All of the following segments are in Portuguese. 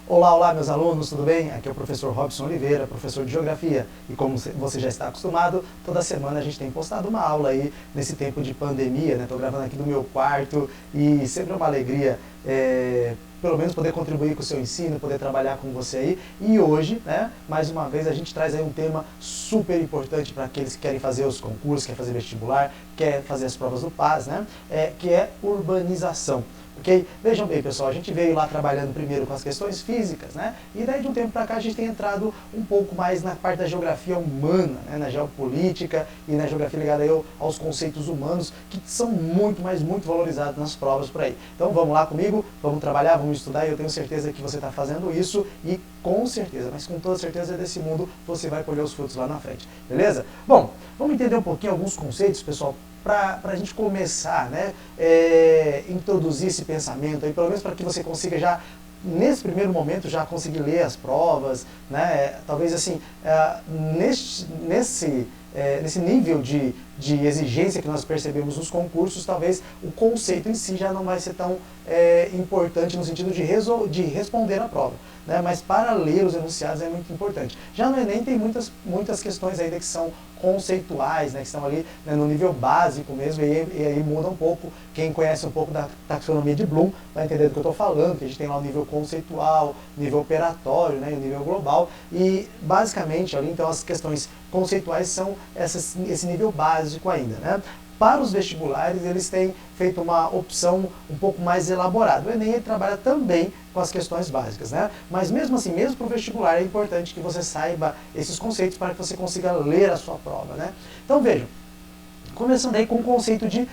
Olá, olá meus alunos, tudo bem? Aqui é o professor Robson Oliveira, professor de Geografia. E como você já está acostumado, toda semana a gente tem postado uma aula aí nesse tempo de pandemia, né? Estou gravando aqui do meu quarto e sempre é uma alegria, pelo menos poder contribuir com o seu ensino, poder trabalhar com você aí. E hoje, né, mais uma vez, a gente traz aí um tema super importante para aqueles que querem fazer os concursos, querem fazer vestibular, querem fazer as provas do PAS, né? Que é urbanização. Okay? Vejam bem, pessoal, a gente veio lá trabalhando primeiro com as questões físicas, né? E daí de um tempo para cá a gente tem entrado um pouco mais na parte da geografia humana, né? Na geopolítica e na geografia ligada aos conceitos humanos, que são muito, mas muito valorizados nas provas por aí. Então vamos lá comigo, vamos trabalhar, vamos estudar, e eu tenho certeza que você está fazendo isso e com certeza, mas com toda certeza desse mundo você vai colher os frutos lá na frente, beleza? Bom, vamos entender um pouquinho alguns conceitos, pessoal, para a gente começar, né, introduzir esse pensamento, aí, pelo menos para que você consiga já, nesse primeiro momento, já conseguir ler as provas, né, talvez assim, nesse nível de exigência que nós percebemos nos concursos, talvez o conceito em si já não vai ser tão importante no sentido de responder a prova, né? Mas para ler os enunciados é muito importante. Já no Enem tem muitas questões ainda que são conceituais, né, que estão ali, né, no nível básico mesmo, e aí muda um pouco. Quem conhece um pouco da taxonomia de Bloom vai entender do que eu estou falando, que a gente tem lá o nível conceitual, nível operatório, né, e o nível global, e basicamente ali então as questões conceituais são esse nível básico ainda, né? Para os vestibulares, eles têm feito uma opção um pouco mais elaborada. O Enem ele trabalha também com as questões básicas, né? Mas mesmo assim, mesmo para o vestibular, é importante que você saiba esses conceitos para que você consiga ler a sua prova, né? Então vejam, começando aí com o conceito de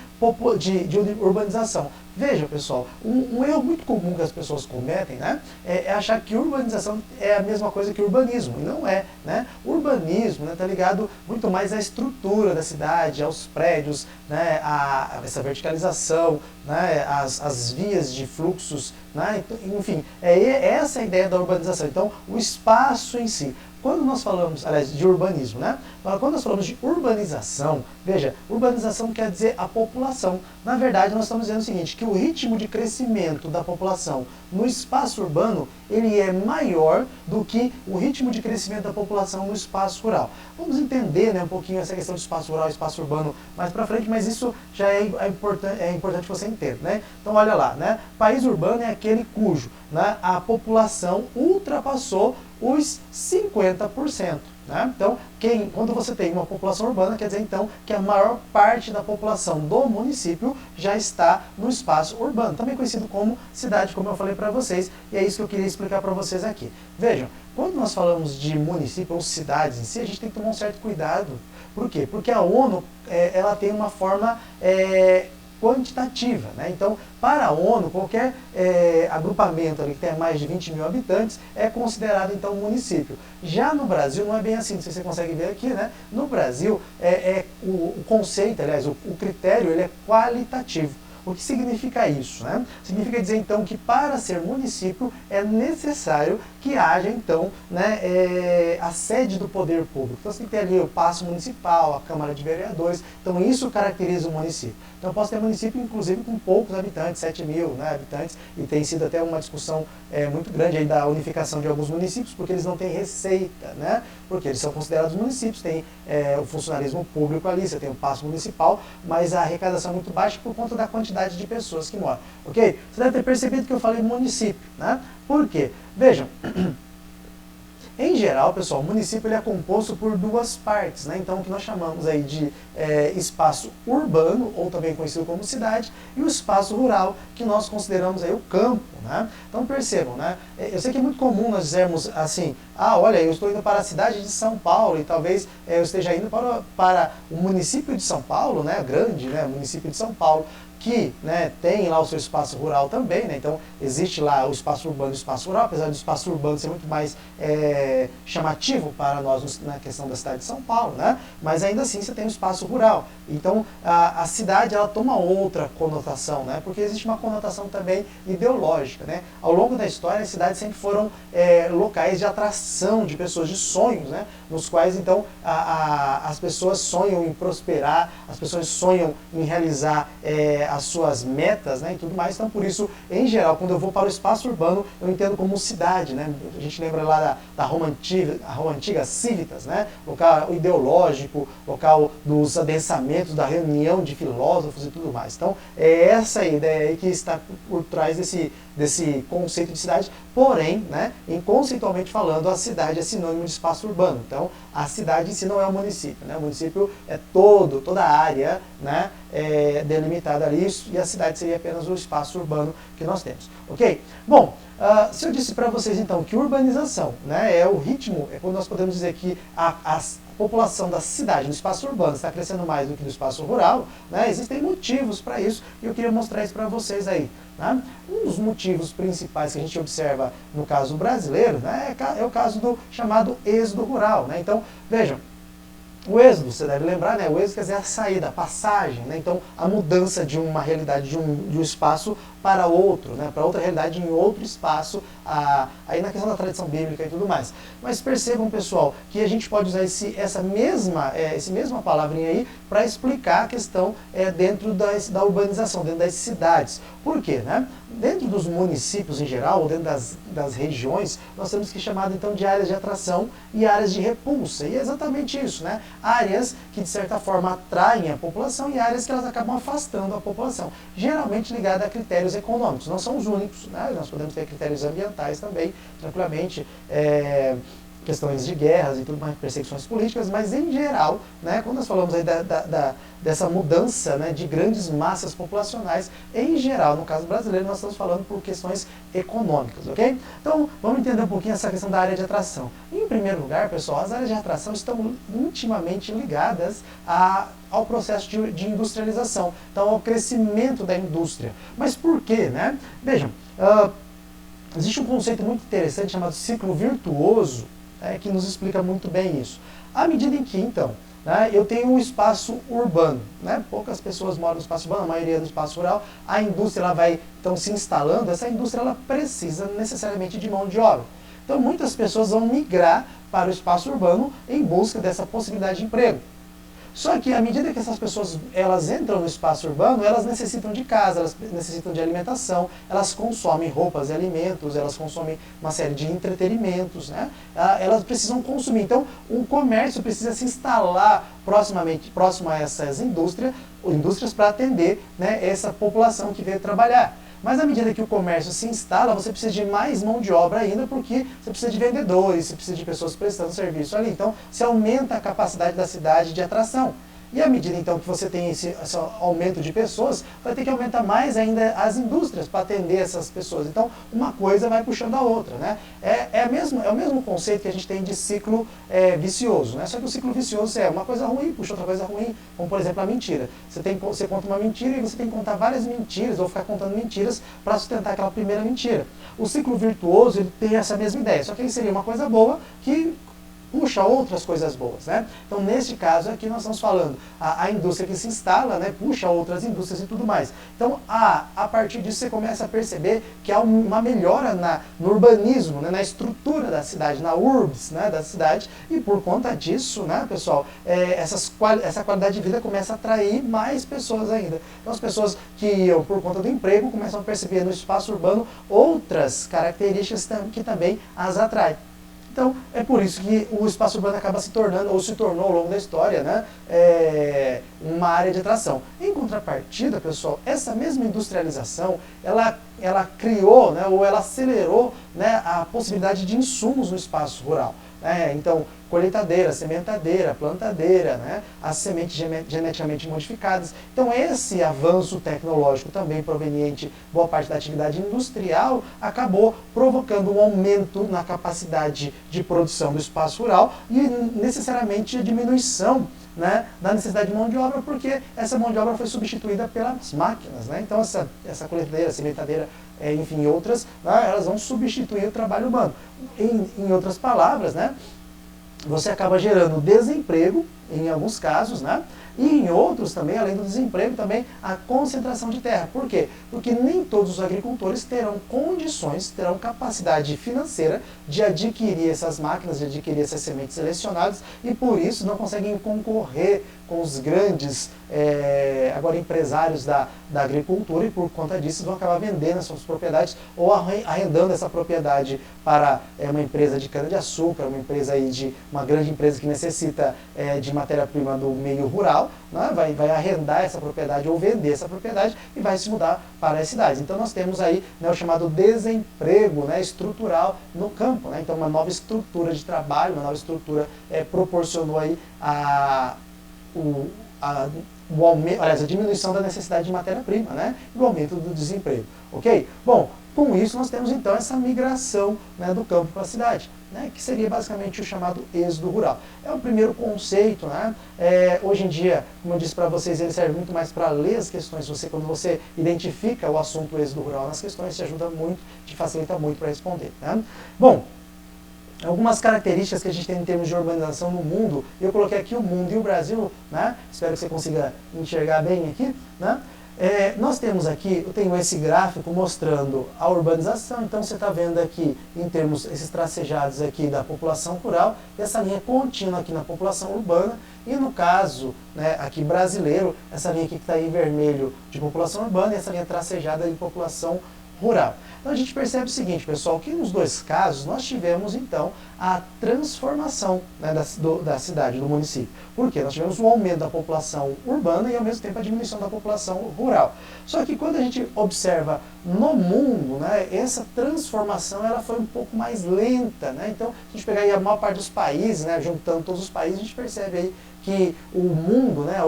urbanização. Veja, pessoal, um erro muito comum que as pessoas cometem, né, é achar que urbanização é a mesma coisa que urbanismo, e não é, né? Urbanismo está, né, ligado muito mais à estrutura da cidade, aos prédios, né, a essa verticalização, né, as vias de fluxos, né, enfim, essa a ideia da urbanização. Então, o espaço em si. Quando nós falamos, aliás, de urbanismo, né? Quando nós falamos de urbanização, veja, urbanização quer dizer a população. Na verdade, nós estamos dizendo o seguinte, que o ritmo de crescimento da população no espaço urbano, ele é maior do que o ritmo de crescimento da população no espaço rural. Vamos entender, né, um pouquinho essa questão de espaço rural e espaço urbano mais para frente, mas isso já é importante você entender, né? Então, olha lá, né? País urbano é aquele cujo, né, a população ultrapassou os 50%. Né? Então, quando você tem uma população urbana, quer dizer então que a maior parte da população do município já está no espaço urbano, também conhecido como cidade, como eu falei para vocês, e é isso que eu queria explicar para vocês aqui. Vejam, quando nós falamos de município ou cidades em si, a gente tem que tomar um certo cuidado. Por quê? Porque a ONU ela tem uma forma quantitativa, né? Então, para a ONU, qualquer agrupamento ali que tenha mais de 20 mil habitantes é considerado, então, um município. Já no Brasil, não é bem assim, não sei se você consegue ver aqui, né? No Brasil, o conceito, aliás, o critério, ele é qualitativo. O que significa isso, né? Significa dizer, então, que para ser município é necessário que haja, então, né, a sede do poder público. Então, você tem que ter ali o Paço Municipal, a Câmara de Vereadores. Então, isso caracteriza o município. Então, eu posso ter município, inclusive, com poucos habitantes, 7 mil, né, habitantes, e tem sido até uma discussão muito grande aí da unificação de alguns municípios, porque eles não têm receita, né? Porque eles são considerados municípios, tem o funcionalismo público ali, você tem o Paço Municipal, mas a arrecadação é muito baixa por conta da quantidade de pessoas que moram, ok? Você deve ter percebido que eu falei município, né? Por quê? Vejam, em geral, pessoal, o município ele é composto por duas partes, né? Então, o que nós chamamos aí de espaço urbano, ou também conhecido como cidade, e o espaço rural, que nós consideramos aí o campo, né? Então, percebam, né? Eu sei que é muito comum nós dizermos assim, olha, eu estou indo para a cidade de São Paulo, e talvez eu esteja indo para o município de São Paulo, né? Grande, né? Município de São Paulo, que, né, tem lá o seu espaço rural também, né? Então existe lá o espaço urbano e o espaço rural, apesar do espaço urbano ser muito mais chamativo para nós na questão da cidade de São Paulo, né? Mas ainda assim você tem o espaço rural. Então a cidade ela toma outra conotação, né? Porque existe uma conotação também ideológica, né? Ao longo da história as cidades sempre foram locais de atração de pessoas, de sonhos, né? Nos quais então as pessoas sonham em prosperar, as pessoas sonham em realizar as suas metas, né, e tudo mais. Então, por isso, em geral, quando eu vou para o espaço urbano, eu entendo como cidade, né? A gente lembra lá da Roma antiga Civitas, né? Local ideológico, local dos adensamentos, da reunião de filósofos e tudo mais. Então, é essa ideia aí que está por trás desse conceito de cidade, porém, né, conceitualmente falando, a cidade é sinônimo de espaço urbano. Então, a cidade em si não é o município, né? O município é toda a área, né, delimitada ali, e a cidade seria apenas o espaço urbano que nós temos. Ok? Bom, se eu disse para vocês então que urbanização, né, é o ritmo, é quando nós podemos dizer que a população da cidade, do espaço urbano, está crescendo mais do que do espaço rural, né, existem motivos para isso e eu queria mostrar isso para vocês aí. Né? Um dos motivos principais que a gente observa no caso brasileiro, né, é o caso do chamado êxodo rural. Né? Então, vejam, o êxodo, você deve lembrar, né? O êxodo quer dizer a saída, a passagem, né? Então a mudança de uma realidade, de um espaço para outro, né? Para outra realidade em outro espaço, aí na questão da tradição bíblica e tudo mais. Mas percebam, pessoal, que a gente pode usar essa mesma palavrinha aí para explicar a questão dentro da urbanização, dentro das cidades. Por quê? Né? Dentro dos municípios em geral, ou dentro das regiões, nós temos que chamar então de áreas de atração e áreas de repulsa. E é exatamente isso, né? Áreas que de certa forma atraem a população e áreas que elas acabam afastando a população. Geralmente ligada a critérios econômicos. Não são os únicos, né? Nós podemos ter critérios ambientais também, tranquilamente, questões de guerras e tudo mais, perseguições políticas, mas em geral, né, quando nós falamos aí dessa mudança, né, de grandes massas populacionais, em geral, no caso brasileiro, nós estamos falando por questões econômicas, ok? Então, vamos entender um pouquinho essa questão da área de atração. Em primeiro lugar, pessoal, as áreas de atração estão intimamente ligadas ao processo de industrialização, então ao crescimento da indústria. Mas por quê, né? Vejam, existe um conceito muito interessante chamado ciclo virtuoso, que nos explica muito bem isso. À medida em que, então, né, eu tenho um espaço urbano, né, poucas pessoas moram no espaço urbano, a maioria no espaço rural, a indústria ela vai então se instalando, essa indústria ela precisa necessariamente de mão de obra. Então muitas pessoas vão migrar para o espaço urbano em busca dessa possibilidade de emprego. Só que à medida que essas pessoas elas entram no espaço urbano, elas necessitam de casa, elas necessitam de alimentação, elas consomem roupas e alimentos, elas consomem uma série de entretenimentos, né? Elas precisam consumir. Então, o comércio precisa se instalar próximo a essas indústrias para atender, né, essa população que veio trabalhar. Mas à medida que o comércio se instala, você precisa de mais mão de obra ainda, porque você precisa de vendedores, você precisa de pessoas prestando serviço ali. Então, você aumenta a capacidade da cidade de atração. E à medida então que você tem esse aumento de pessoas, vai ter que aumentar mais ainda as indústrias para atender essas pessoas. Então, uma coisa vai puxando a outra, né? É o mesmo conceito que a gente tem de ciclo vicioso, né? Só que o ciclo vicioso é uma coisa ruim, puxa outra coisa ruim, como por exemplo a mentira. Você conta uma mentira e você tem que contar várias mentiras, ou ficar contando mentiras para sustentar aquela primeira mentira. O ciclo virtuoso ele tem essa mesma ideia, só que ele seria uma coisa boa que puxa outras coisas boas, né? Então, neste caso aqui, nós estamos falando a indústria que se instala, né, puxa outras indústrias e tudo mais. Então, a partir disso, você começa a perceber que há uma melhora no urbanismo, né, na estrutura da cidade, na urbs, né, da cidade, e por conta disso, né, pessoal, essa qualidade de vida começa a atrair mais pessoas ainda. Então, as pessoas que, por conta do emprego, começam a perceber no espaço urbano outras características que também as atraem. Então, é por isso que o espaço urbano acaba se tornando, ou se tornou ao longo da história, né, uma área de atração. Em contrapartida, pessoal, essa mesma industrialização, ela criou, né, ou ela acelerou, né, a possibilidade de insumos no espaço rural. Então, colheitadeira, sementadeira, plantadeira, né, as sementes geneticamente modificadas. Então, esse avanço tecnológico também proveniente, boa parte da atividade industrial, acabou provocando um aumento na capacidade de produção do espaço rural e necessariamente a diminuição, né, da necessidade de mão de obra, porque essa mão de obra foi substituída pelas máquinas. Né? Então, essa colheitadeira, sementadeira, enfim, outras, né, elas vão substituir o trabalho humano. Em outras palavras, né, você acaba gerando desemprego, em alguns casos, né? E em outros também, além do desemprego, também a concentração de terra. Por quê? Porque nem todos os agricultores terão condições, terão capacidade financeira de adquirir essas máquinas, de adquirir essas sementes selecionadas e por isso não conseguem concorrer com os grandes agora empresários da agricultura e por conta disso vão acabar vendendo as suas propriedades ou arrendando essa propriedade para uma empresa de cana-de-açúcar, uma grande empresa que necessita de matéria-prima do meio rural, né? vai arrendar essa propriedade ou vender essa propriedade e vai se mudar para as cidades. Então nós temos aí, né, o chamado desemprego, né, estrutural no campo, né? Então uma nova estrutura de trabalho, uma nova estrutura proporcionou aí a diminuição da necessidade de matéria-prima, né? E o aumento do desemprego, ok? Bom, com isso nós temos então essa migração, né, do campo para a cidade, né, que seria basicamente o chamado êxodo rural. É o primeiro conceito, né? Hoje em dia, como eu disse para vocês, ele serve muito mais para ler as questões. Quando você identifica o assunto êxodo rural nas questões, te ajuda muito, te facilita muito para responder, né? Bom, algumas características que a gente tem em termos de urbanização no mundo, eu coloquei aqui o mundo e o Brasil, né? Espero que você consiga enxergar bem aqui, né? Nós temos aqui, eu tenho esse gráfico mostrando a urbanização, então você está vendo aqui em termos, esses tracejados aqui da população rural, e essa linha contínua aqui na população urbana, e no caso, né, aqui brasileiro, essa linha aqui que está em vermelho de população urbana, e essa linha tracejada de população rural. Então a gente percebe o seguinte, pessoal, que nos dois casos nós tivemos então a transformação, né, da cidade, do município. Por quê? Nós tivemos o aumento da população urbana e ao mesmo tempo a diminuição da população rural. Só que quando a gente observa no mundo, né, essa transformação ela foi um pouco mais lenta, né? Então, se a gente pegar aí a maior parte dos países, né, juntando todos os países, a gente percebe aí que o mundo, né,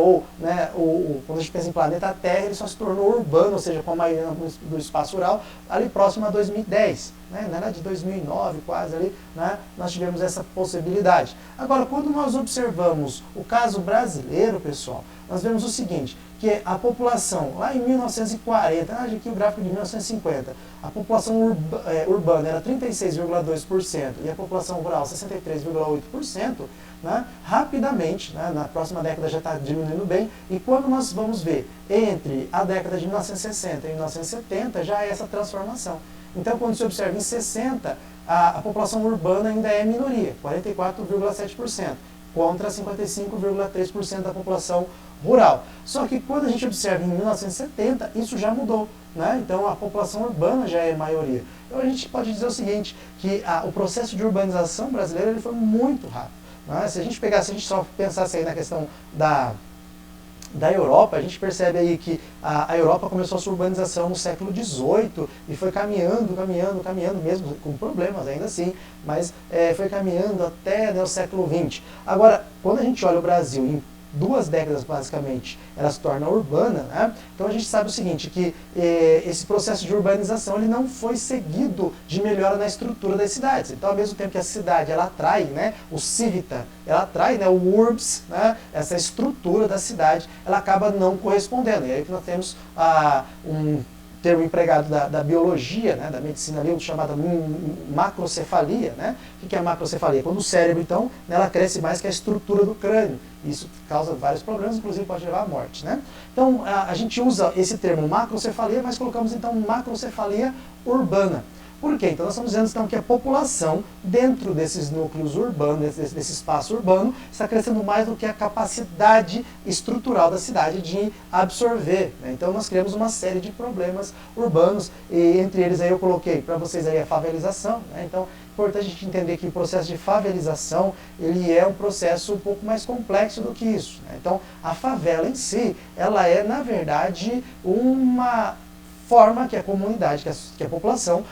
quando a gente pensa em planeta Terra, ele só se tornou urbano, ou seja, com a maioria do espaço rural, ali próximo a 2010. Né, na era de 2009, quase ali, né, nós tivemos essa possibilidade. Agora, quando nós observamos o caso brasileiro, pessoal, nós vemos o seguinte, que a população, lá em 1940, aqui o gráfico de 1950, a população urbana era 36,2% e a população rural 63,8%, né, rapidamente, né, na próxima década já está diminuindo bem, e quando nós vamos ver entre a década de 1960 e 1970, já é essa transformação. Então, quando se observa em 60, a população urbana ainda é minoria, 44,7%, contra 55,3% da população rural. Só que quando a gente observa em 1970, isso já mudou, né? Então a população urbana já é maioria. Então a gente pode dizer o seguinte, que o processo de urbanização brasileiro ele foi muito rápido, né? Se a gente só pensasse aí na questão da Europa, a gente percebe aí que a Europa começou a sua urbanização no século XVIII e foi caminhando, mesmo com problemas ainda assim, mas foi caminhando até, né, o século XX. Agora, quando a gente olha o Brasil em 2 décadas basicamente, ela se torna urbana, né? Então a gente sabe o seguinte, que esse processo de urbanização ele não foi seguido de melhora na estrutura das cidades. Então ao mesmo tempo que a cidade ela atrai, né, o civita, ela atrai, né, o urbs, né, essa estrutura da cidade, ela acaba não correspondendo. E aí que nós temos um termo empregado da biologia, né, da medicina ali, chamada macrocefalia, né? O que é a macrocefalia? Quando o cérebro, então, né, ela cresce mais que a estrutura do crânio. Isso causa vários problemas, inclusive pode levar à morte, né? Então, a gente usa esse termo macrocefalia, mas colocamos, então, macrocefalia urbana. Por quê? Então nós estamos dizendo então, que a população dentro desses núcleos urbanos, desse espaço urbano, está crescendo mais do que a capacidade estrutural da cidade de absorver, né? Então nós criamos uma série de problemas urbanos, e entre eles aí eu coloquei para vocês aí a favelização, né? Então é importante a gente entender que o processo de favelização ele é um processo um pouco mais complexo do que isso, né? Então a favela em si, ela é na verdade uma forma que a comunidade, que a população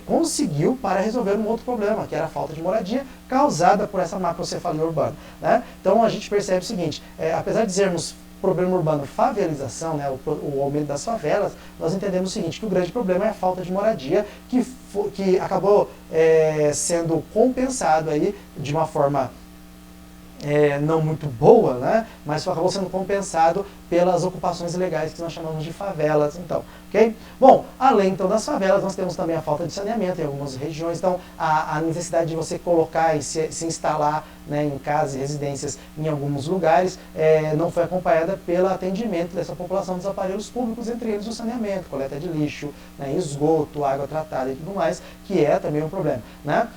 conseguiu para resolver um outro problema, que era a falta de moradia causada por essa macrocefalia urbana, né? Então a gente percebe o seguinte, apesar de dizermos problema urbano favelização, né, o aumento das favelas, nós entendemos o seguinte, que o grande problema é a falta de moradia, que acabou sendo compensado aí de uma forma não muito boa, né? Mas acabou sendo compensado pelas ocupações ilegais que nós chamamos de favelas, então, ok? Bom, além então das favelas, nós temos também a falta de saneamento em algumas regiões, então a necessidade de você colocar e se instalar, né, em casas e residências em alguns lugares não foi acompanhada pelo atendimento dessa população dos aparelhos públicos, entre eles o saneamento, coleta de lixo, né, esgoto, água tratada e tudo mais, que é também um problema, né?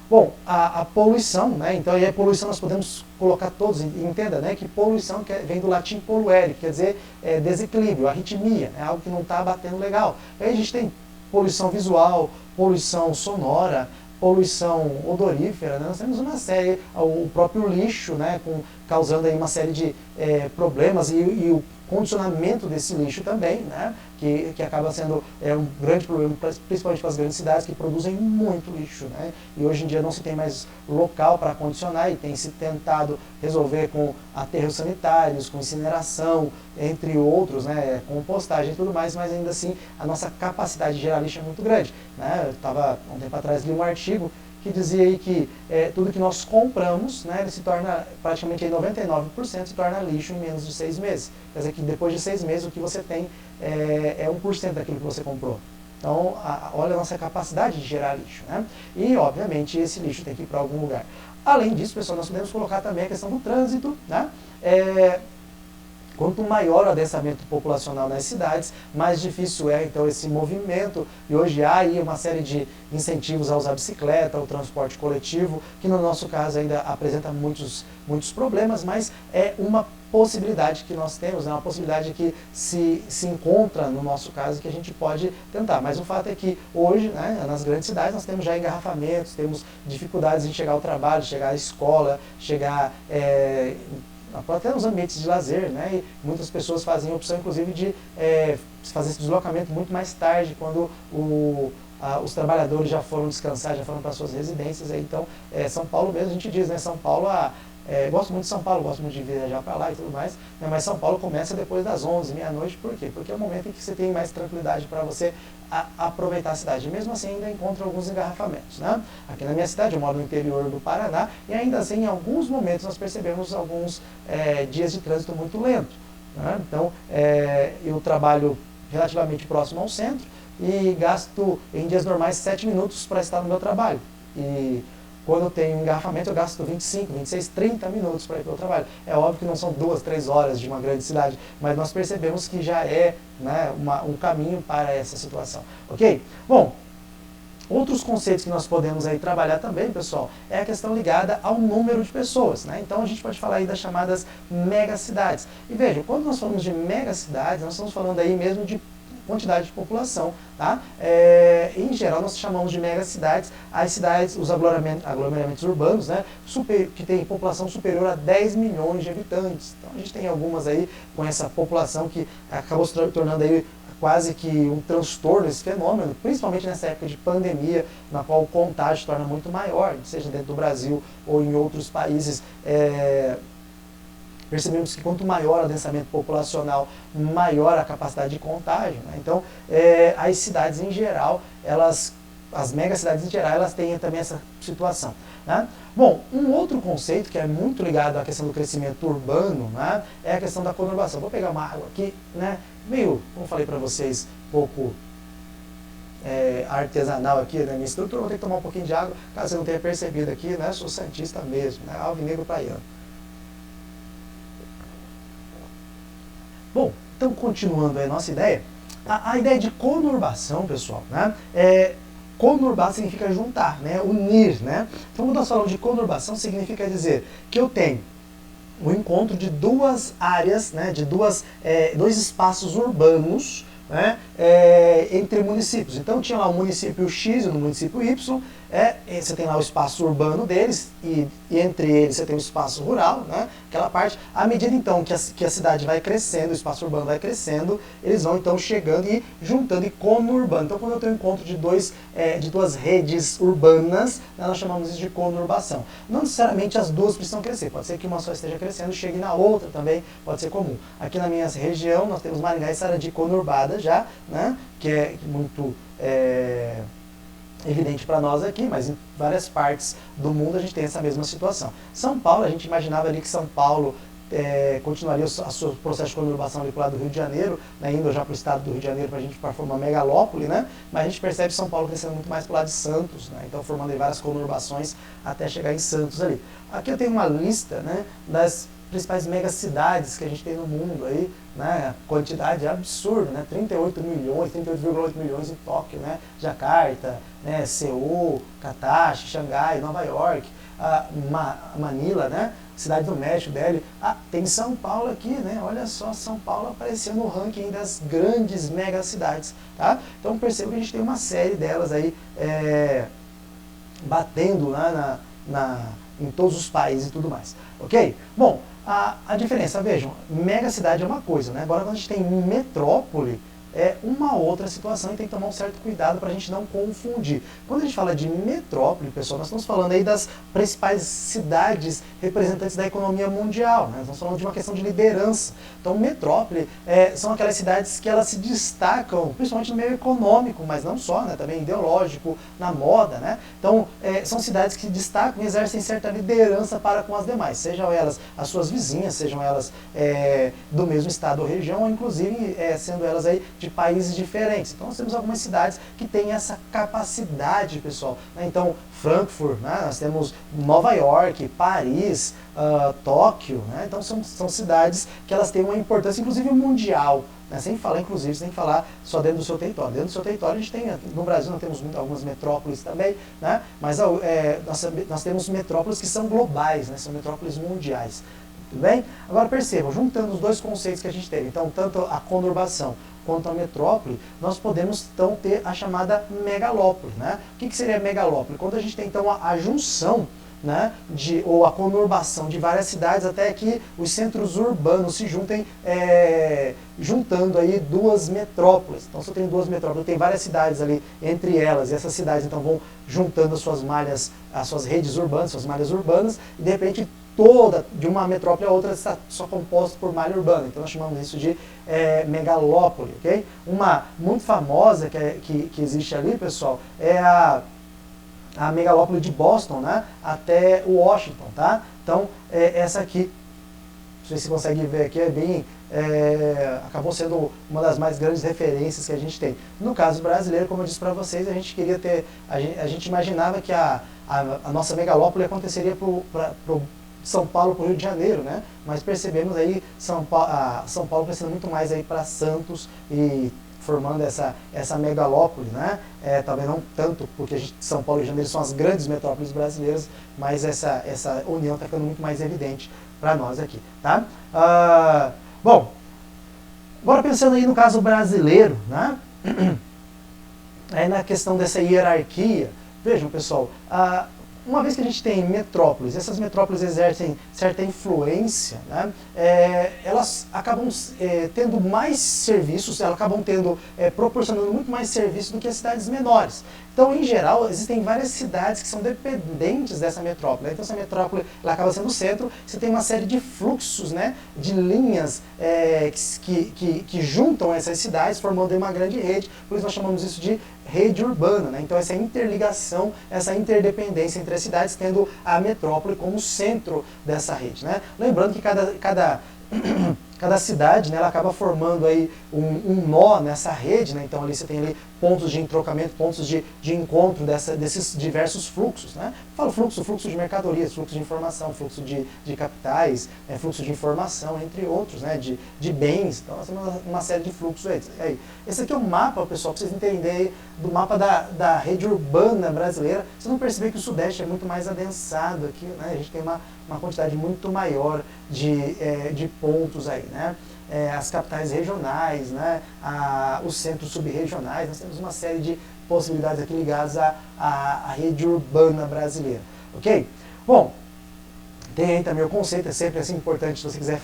Bom, a poluição, né? Então, e a poluição nós podemos colocar todos, entenda, né, que poluição vem do latim poluere, que quer dizer desequilíbrio, arritmia, né, algo que não está batendo legal. Aí a gente tem poluição visual, poluição sonora, poluição odorífera, né? Nós temos uma série, o próprio lixo, né, causando aí uma série de problemas e o condicionamento desse lixo também, né, que acaba sendo um grande problema, principalmente para as grandes cidades que produzem muito lixo, né, e hoje em dia não se tem mais local para condicionar e tem se tentado resolver com aterros sanitários, com incineração, entre outros, né, compostagem e tudo mais, mas ainda assim a nossa capacidade de gerar lixo é muito grande, né. Eu estava, um tempo atrás, li um artigo que dizia aí que tudo que nós compramos, né, ele se torna, praticamente 99% se torna lixo em menos de 6 meses. Quer dizer que depois de 6 meses o que você tem é 1% daquilo que você comprou. Então, olha a nossa capacidade de gerar lixo, né? E, obviamente, esse lixo tem que ir para algum lugar. Além disso, pessoal, nós podemos colocar também a questão do trânsito, né? Quanto maior o adensamento populacional nas cidades, mais difícil é então esse movimento, e hoje há aí uma série de incentivos a usar a bicicleta, o transporte coletivo, que no nosso caso ainda apresenta muitos problemas, mas é uma possibilidade que nós temos, é uma possibilidade que se encontra no nosso caso que a gente pode tentar. Mas o fato é que hoje, né, nas grandes cidades, nós temos já engarrafamentos, temos dificuldades em chegar ao trabalho, chegar à escola, chegar até nos ambientes de lazer, né? E muitas pessoas fazem a opção, inclusive, de fazer esse deslocamento muito mais tarde, quando os trabalhadores já foram descansar, já foram para suas residências. Então, São Paulo mesmo, a gente diz, né? São Paulo, gosto muito de São Paulo, gosto muito de viajar para lá e tudo mais, né? Mas São Paulo começa depois das 11, meia-noite, por quê? Porque é o momento em que você tem mais tranquilidade para você aproveitar a cidade. Mesmo assim, ainda encontra alguns engarrafamentos, né? Aqui na minha cidade, eu moro no interior do Paraná, e ainda assim, em alguns momentos, nós percebemos alguns dias de trânsito muito lento, né? Então, eu trabalho relativamente próximo ao centro e gasto, em dias normais, 7 minutos para estar no meu trabalho. E quando eu tenho engarrafamento, eu gasto 25, 26, 30 minutos para ir para o trabalho. É óbvio que não são 2, 3 horas de uma grande cidade, mas nós percebemos que já é, né, um caminho para essa situação. Ok? Bom, outros conceitos que nós podemos aí trabalhar também, pessoal, é a questão ligada ao número de pessoas, né? Então a gente pode falar aí das chamadas megacidades. E vejam, quando nós falamos de megacidades, nós estamos falando aí mesmo de quantidade de população, tá? Em geral, nós chamamos de megacidades as cidades, os aglomeramentos urbanos, né, que tem população superior a 10 milhões de habitantes. Então, a gente tem algumas aí com essa população que acabou se tornando aí quase que um transtorno esse fenômeno, principalmente nessa época de pandemia, na qual o contágio se torna muito maior, seja dentro do Brasil ou em outros países. Percebemos que quanto maior o adensamento populacional, maior a capacidade de contágio, né? Então, as cidades em geral, as megacidades em geral, elas têm também essa situação, né? Bom, um outro conceito que é muito ligado à questão do crescimento urbano, né, é a questão da conurbação. Vou pegar uma água aqui, né, meio, como falei para vocês, um pouco artesanal aqui na minha estrutura. Vou ter que tomar um pouquinho de água, caso você não tenha percebido aqui, né, sou santista mesmo, né, alvinegro praiano. Bom, então continuando a nossa ideia, a ideia de conurbação, pessoal, né, conurbar significa juntar, né, unir, né. Então quando nós falamos de conurbação, significa dizer que eu tenho o encontro de duas áreas, né, de dois espaços urbanos, né, entre municípios. Então tinha lá o município X e o município Y, você tem lá o espaço urbano deles e entre eles você tem o espaço rural, né, aquela parte. À medida então que a cidade vai crescendo, o espaço urbano vai crescendo, eles vão então chegando e juntando e conurbando. Então quando eu tenho um encontro de duas redes urbanas, né, nós chamamos isso de conurbação. Não necessariamente as duas precisam crescer, pode ser que uma só esteja crescendo e chegue na outra também, pode ser comum. Aqui na minha região nós temos Maringá e Sarandi conurbada já, né, que é muito evidente para nós aqui, mas em várias partes do mundo a gente tem essa mesma situação. São Paulo, a gente imaginava ali que São Paulo continuaria o seu processo de conurbação ali para o lado do Rio de Janeiro, né, indo já para o estado do Rio de Janeiro para a gente formar uma megalópole, né, mas a gente percebe São Paulo crescendo muito mais para o lado de Santos, né, então formando aí várias conurbações até chegar em Santos ali. Aqui eu tenho uma lista, né, das principais megacidades que a gente tem no mundo aí, né, quantidade absurda, né, 38 milhões, 38,8 milhões em Tóquio, né, Jacarta, né, Seul, Katachi, Xangai, Nova York, Manila, né, Cidade do México, Delhi. Tem São Paulo aqui, né? Olha só, São Paulo apareceu no ranking das grandes megacidades, tá? Então perceba que a gente tem uma série delas aí batendo lá em todos os países e tudo mais, ok? Bom, a diferença, vejam, megacidade é uma coisa, né? Agora quando a gente tem metrópole, é uma outra situação e tem que tomar um certo cuidado para a gente não confundir. Quando a gente fala de metrópole, pessoal, nós estamos falando aí das principais cidades representantes da economia mundial, né? Nós estamos falando de uma questão de liderança. Então, metrópole são aquelas cidades que elas se destacam, principalmente no meio econômico, mas não só, né? Também ideológico, na moda, né? Então, são cidades que se destacam e exercem certa liderança para com as demais, sejam elas as suas vizinhas, sejam elas do mesmo estado ou região, ou inclusive sendo elas aí de países diferentes. Então nós temos algumas cidades que têm essa capacidade, pessoal, né? Então Frankfurt, né? Nós temos Nova York, Paris, Tóquio, né? Então são cidades que elas têm uma importância inclusive mundial, né? Sem falar inclusive, sem falar só dentro do seu território. Dentro do seu território a gente tem, no Brasil nós temos algumas metrópoles também, né? Mas nós temos metrópoles que são globais, né? São metrópoles mundiais. Tudo bem? Agora percebam, juntando os dois conceitos que a gente teve, então tanto a conurbação quanto a metrópole, nós podemos então ter a chamada megalópole, né? O que seria megalópole? Quando a gente tem então a junção, né, ou a conurbação de várias cidades até que os centros urbanos se juntem, juntando aí duas metrópoles. Então se eu tenho duas metrópoles, eu tenho várias cidades ali entre elas, e essas cidades então vão juntando as suas malhas, as suas redes urbanas, suas malhas urbanas, e de repente toda, de uma metrópole a outra, está só composta por malha urbana. Então nós chamamos isso de megalópole, ok? Uma muito famosa que existe ali, pessoal, é a megalópole de Boston, né? Até Washington, tá? Então essa aqui, não sei se você consegue ver aqui, acabou sendo uma das mais grandes referências que a gente tem. No caso brasileiro, como eu disse para vocês, a gente queria ter, a gente imaginava que a nossa megalópole aconteceria para São Paulo para o Rio de Janeiro, né? Mas percebemos aí São Paulo crescendo muito mais aí para Santos e formando essa megalópole, né? Talvez não tanto, porque São Paulo e Rio de Janeiro são as grandes metrópoles brasileiras, mas essa união está ficando muito mais evidente para nós aqui, tá? Bom, agora pensando aí no caso brasileiro, né? Aí na questão dessa hierarquia, vejam pessoal, uma vez que a gente tem metrópoles, essas metrópoles exercem certa influência, né? Elas acabam tendo mais serviços, elas acabam proporcionando muito mais serviços do que as cidades menores. Então, em geral, existem várias cidades que são dependentes dessa metrópole. Então, essa metrópole ela acaba sendo o centro, você tem uma série de fluxos, né, de linhas que juntam essas cidades, formando uma grande rede, por isso nós chamamos isso de rede urbana, né? Então essa interligação, essa interdependência entre as cidades, tendo a metrópole como centro dessa rede, né? Lembrando que cada cidade, né, ela acaba formando aí um nó nessa rede, né? Então ali você tem ali pontos de entrocamento, pontos de encontro desses diversos fluxos, né? Falo fluxo de mercadorias, fluxo de informação, fluxo de capitais, fluxo de informação, entre outros, né? De bens. Então nós temos uma série de fluxos aí. Esse aqui é um mapa, pessoal, para vocês entenderem do mapa da rede urbana brasileira. Vocês vão perceber que o Sudeste é muito mais adensado aqui, né? A gente tem uma quantidade muito maior de pontos aí, né? As capitais regionais, né? Os centros subregionais, nós temos uma série de possibilidades aqui ligadas à rede urbana brasileira, ok? Bom, tem aí também o conceito, é sempre assim importante, se você quiser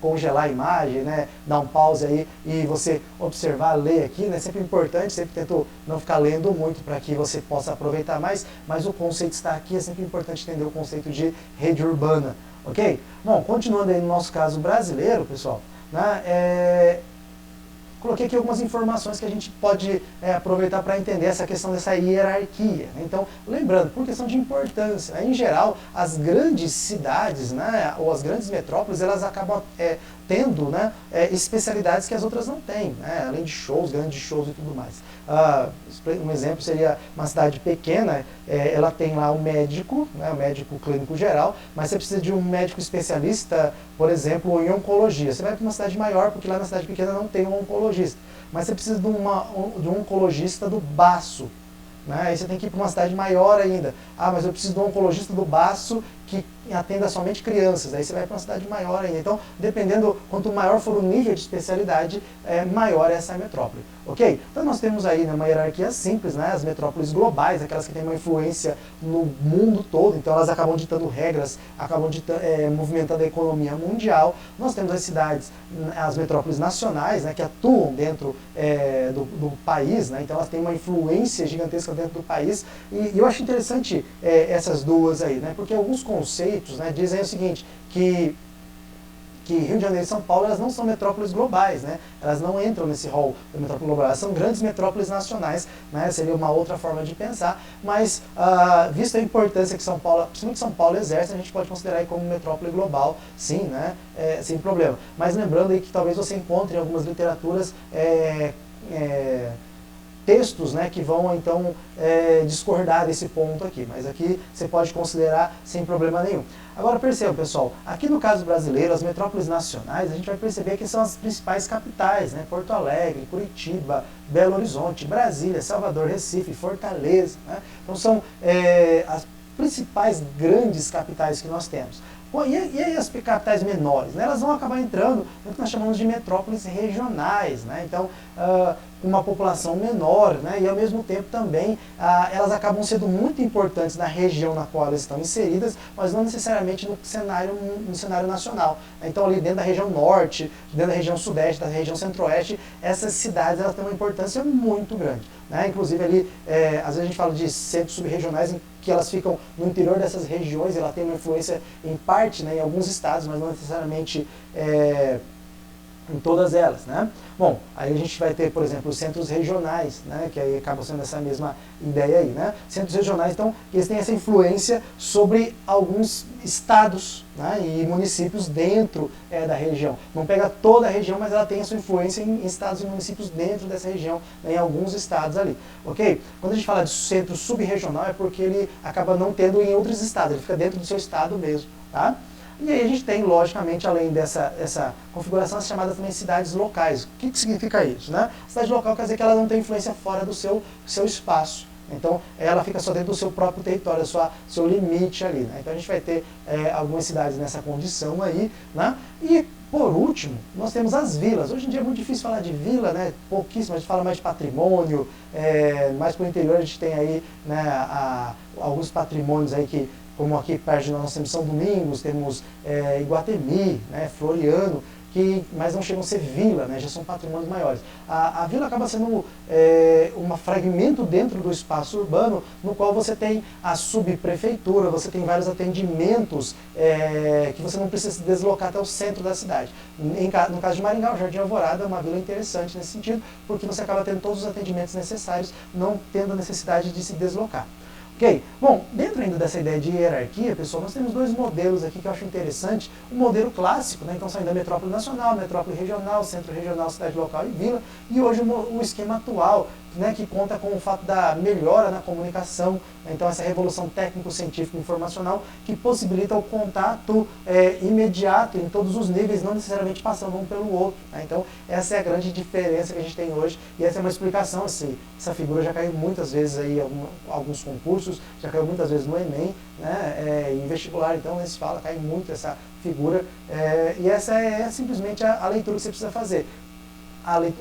congelar a imagem, né, dar um pause aí e você observar, ler aqui, né, sempre importante, sempre tento não ficar lendo muito para que você possa aproveitar mais, mas o conceito está aqui, é sempre importante entender o conceito de rede urbana, ok? Bom, continuando aí no nosso caso brasileiro, pessoal, né, coloquei aqui algumas informações que a gente pode aproveitar para entender essa questão dessa hierarquia. Então, lembrando, por questão de importância, em geral, as grandes cidades, né, ou as grandes metrópoles, elas acabam tendo, né, especialidades que as outras não têm, né, além de shows, grandes shows e tudo mais. Um exemplo seria uma cidade pequena, ela tem lá um médico, né, um médico clínico geral, mas você precisa de um médico especialista, por exemplo, em oncologia. Você vai para uma cidade maior, porque lá na cidade pequena não tem um oncologista, mas você precisa de um oncologista do baço. Né? Aí você tem que ir para uma cidade maior ainda. Mas eu preciso de um oncologista do baço que atenda somente crianças. Aí você vai para uma cidade maior ainda. Então, dependendo, quanto maior for o nível de especialidade, maior é essa metrópole. Ok? Então nós temos aí, né, uma hierarquia simples, né? As metrópoles globais, aquelas que têm uma influência no mundo todo, então elas acabam ditando regras, acabam movimentando a economia mundial. Nós temos as cidades, as metrópoles nacionais, né, que atuam dentro do país, né? Então elas têm uma influência gigantesca dentro do país. E eu acho interessante essas duas aí, né? Porque alguns conceitos, né, dizem o seguinte, que Rio de Janeiro e São Paulo, elas não são metrópoles globais, né? Elas não entram nesse rol da metrópole global, elas são grandes metrópoles nacionais, né? Seria uma outra forma de pensar, mas visto a importância que São Paulo, principalmente São Paulo, exerce, a gente pode considerar aí como metrópole global, sim, né? Sem problema. Mas lembrando aí que talvez você encontre em algumas literaturas textos, né, que vão então discordar desse ponto aqui, mas aqui você pode considerar sem problema nenhum. Agora percebam, pessoal, aqui no caso brasileiro, as metrópoles nacionais, a gente vai perceber que são as principais capitais, né, Porto Alegre, Curitiba, Belo Horizonte, Brasília, Salvador, Recife, Fortaleza, né? Então são as principais grandes capitais que nós temos. E aí as capitais menores, né, elas vão acabar entrando no que nós chamamos de metrópoles regionais, né? Então, com uma população menor, né, e ao mesmo tempo também elas acabam sendo muito importantes na região na qual elas estão inseridas, mas não necessariamente no cenário nacional. Então ali dentro da região norte, dentro da região sudeste, da região centro-oeste, essas cidades elas têm uma importância muito grande, né? Inclusive ali, às vezes a gente fala de centros subregionais que elas ficam no interior dessas regiões, ela tem uma influência em parte, né, em alguns estados, mas não necessariamente em todas elas, né? Bom, aí a gente vai ter, por exemplo, os centros regionais, né, que aí acabam sendo essa mesma ideia aí, né? Centros regionais, então, eles têm essa influência sobre alguns estados, né, e municípios dentro da região. Não pega toda a região, mas ela tem a sua influência em estados e municípios dentro dessa região, né, em alguns estados ali, ok? Quando a gente fala de centro subregional é porque ele acaba não tendo em outros estados, ele fica dentro do seu estado mesmo, tá? E aí a gente tem, logicamente, além dessa configuração, as chamadas também cidades locais. O que significa isso, né? Cidade local quer dizer que ela não tem influência fora do seu espaço. Então, ela fica só dentro do seu próprio território, seu limite ali, né? Então, a gente vai ter algumas cidades nessa condição aí, né? E, por último, nós temos as vilas. Hoje em dia é muito difícil falar de vila, né? Pouquíssimo, a gente fala mais de patrimônio, mais para o interior a gente tem aí, né, alguns patrimônios aí que, como aqui perto de nós temos São Domingos, temos Iguatemi, né, Floriano, mas não chegam a ser vila, né, já são patrimônios maiores. A vila acaba sendo um fragmento dentro do espaço urbano, no qual você tem a subprefeitura, você tem vários atendimentos que você não precisa se deslocar até o centro da cidade. No caso de Maringá, o Jardim Alvorada é uma vila interessante nesse sentido, porque você acaba tendo todos os atendimentos necessários, não tendo a necessidade de se deslocar. Ok? Bom, dentro ainda dessa ideia de hierarquia, pessoal, nós temos dois modelos aqui que eu acho interessante. O modelo clássico, né, então saindo da metrópole nacional, metrópole regional, centro regional, cidade local e vila, e hoje o esquema atual, né, que conta com o fato da melhora na comunicação, né, então essa revolução técnico-científica informacional que possibilita o contato imediato em todos os níveis, não necessariamente passando um pelo outro, né? Então essa é a grande diferença que a gente tem hoje, e essa é uma explicação. Essa figura já caiu muitas vezes aí em alguns concursos, já caiu muitas vezes no Enem, né, em vestibular, então se fala, cai muito essa figura, e essa é simplesmente a leitura que você precisa fazer.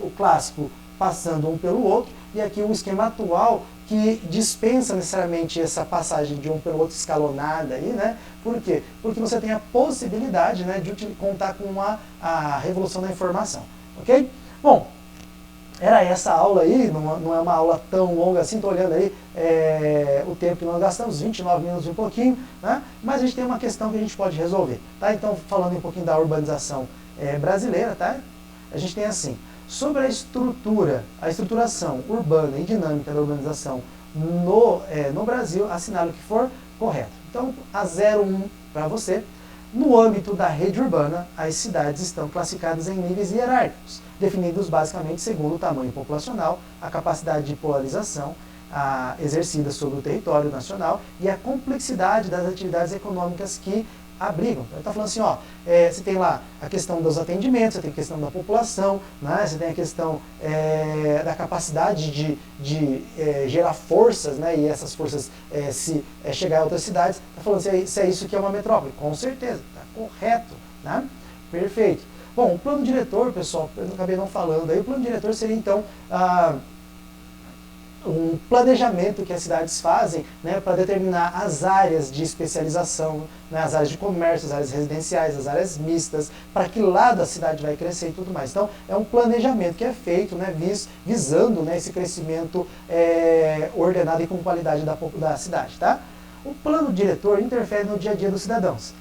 O clássico passando um pelo outro, e aqui o esquema atual que dispensa necessariamente essa passagem de um pelo outro escalonada aí, né? Por quê? Porque você tem a possibilidade, né, de contar com a revolução da informação, ok? Bom, era essa aula aí, não é uma aula tão longa assim, estou olhando aí o tempo que nós gastamos, 29 minutos e um pouquinho, né? Mas a gente tem uma questão que a gente pode resolver, tá? Então, falando um pouquinho da urbanização brasileira, tá? A gente tem assim, Sobre a estruturação urbana e dinâmica da urbanização no Brasil, assinale o que for correto. Então, a 01 para você. No âmbito da rede urbana, as cidades estão classificadas em níveis hierárquicos, definidos basicamente segundo o tamanho populacional, a capacidade de polarização exercida sobre o território nacional e a complexidade das atividades econômicas que abrigam. Então, ele está falando assim, ó, você tem lá a questão dos atendimentos, você tem a questão da população, né, você tem a questão da capacidade de gerar forças, né, e essas forças chegar a outras cidades. Está falando se é isso que é uma metrópole. Com certeza, está correto, né? Perfeito. Bom, o plano diretor, pessoal, eu acabei não falando aí, o plano diretor seria então um planejamento que as cidades fazem, né, para determinar as áreas de especialização, né, as áreas de comércio, as áreas residenciais, as áreas mistas, para que lado a cidade vai crescer e tudo mais. Então, é um planejamento que é feito, né, visando, né, esse crescimento ordenado e com qualidade da cidade. Tá? O plano diretor interfere no dia a dia dos cidadãos,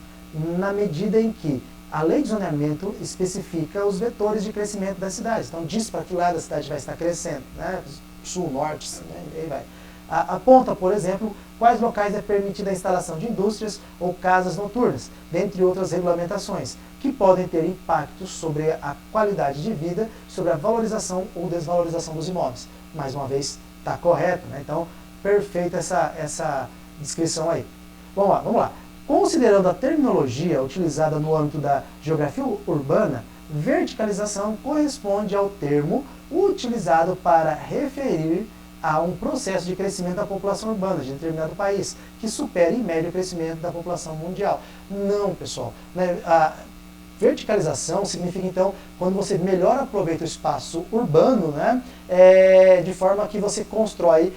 na medida em que a lei de zoneamento especifica os vetores de crescimento das cidades. Então, diz para que lado a cidade vai estar crescendo, né? Sul, norte, né? E aí vai. Aponta, por exemplo, quais locais é permitida a instalação de indústrias ou casas noturnas, dentre outras regulamentações, que podem ter impactos sobre a qualidade de vida, sobre a valorização ou desvalorização dos imóveis. Mais uma vez, está correto, né? Então, perfeita essa descrição aí. Vamos lá. Considerando a terminologia utilizada no âmbito da geografia urbana, verticalização corresponde ao termo utilizado para referir a um processo de crescimento da população urbana de determinado país, que supere em média o crescimento da população mundial. Não, pessoal. Né? A verticalização significa, então, quando você melhor aproveita o espaço urbano, né, de forma que você constrói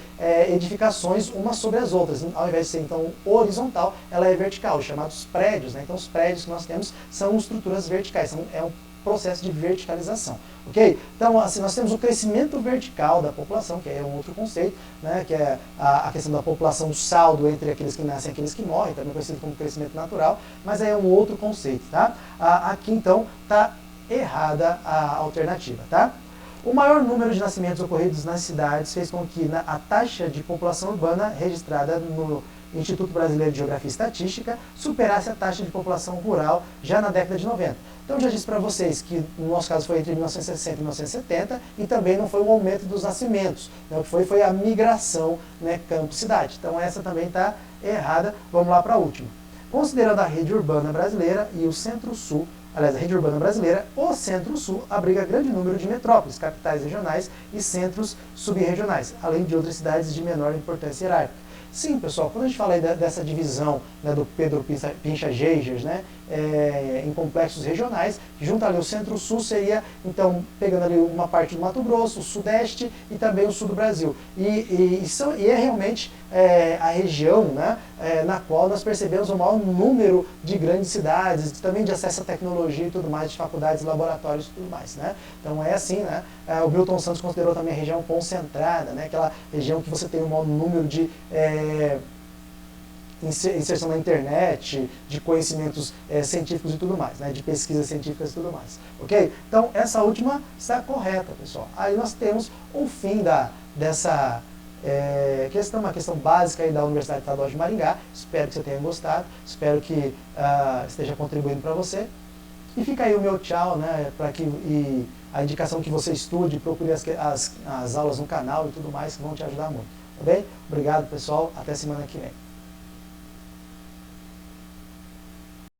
edificações umas sobre as outras. Ao invés de ser, então, horizontal, ela é vertical, chamados prédios. Né? Então, os prédios que nós temos são estruturas verticais, é um processo de verticalização, ok? Então, assim, nós temos o crescimento vertical da população, que é um outro conceito, né, que é a questão da população saldo entre aqueles que nascem e aqueles que morrem, também conhecido como crescimento natural, mas é um outro conceito, tá? Aqui, então, está errada a alternativa, tá? O maior número de nascimentos ocorridos nas cidades fez com que a taxa de população urbana registrada no Instituto Brasileiro de Geografia e Estatística superasse a taxa de população rural já na década de 90. Então, eu já disse para vocês que no nosso caso foi entre 1960 e 1970 e também não foi o aumento dos nascimentos, né? O que foi a migração, né, campo-cidade. Então, essa também está errada. Vamos lá para a última. Considerando a rede urbana brasileira e o Centro-Sul, aliás, a rede urbana brasileira, o Centro-Sul abriga grande número de metrópoles, capitais regionais e centros subregionais, além de outras cidades de menor importância hierárquica. Sim, pessoal, quando a gente fala aí dessa divisão, né, do Pedro Pincha-Geiger, né, em complexos regionais, junto ali o Centro-Sul seria, então, pegando ali uma parte do Mato Grosso, o Sudeste e também o Sul do Brasil. E é realmente a região, né, na qual nós percebemos o maior número de grandes cidades, também de acesso à tecnologia e tudo mais, de faculdades, laboratórios e tudo mais. Né? Então é assim, né? O Milton Santos considerou também a região concentrada, né, aquela região que você tem o maior número de inserção na internet, de conhecimentos científicos e tudo mais, né, de pesquisas científicas e tudo mais, ok? Então, essa última está correta, pessoal. Aí nós temos o fim dessa questão, uma questão básica aí da Universidade Estadual de Maringá. Espero que você tenha gostado, espero que esteja contribuindo para você. E fica aí o meu tchau, né, e a indicação que você estude, procure as aulas no canal e tudo mais, que vão te ajudar muito. Tá bem? Obrigado, pessoal. Até semana que vem.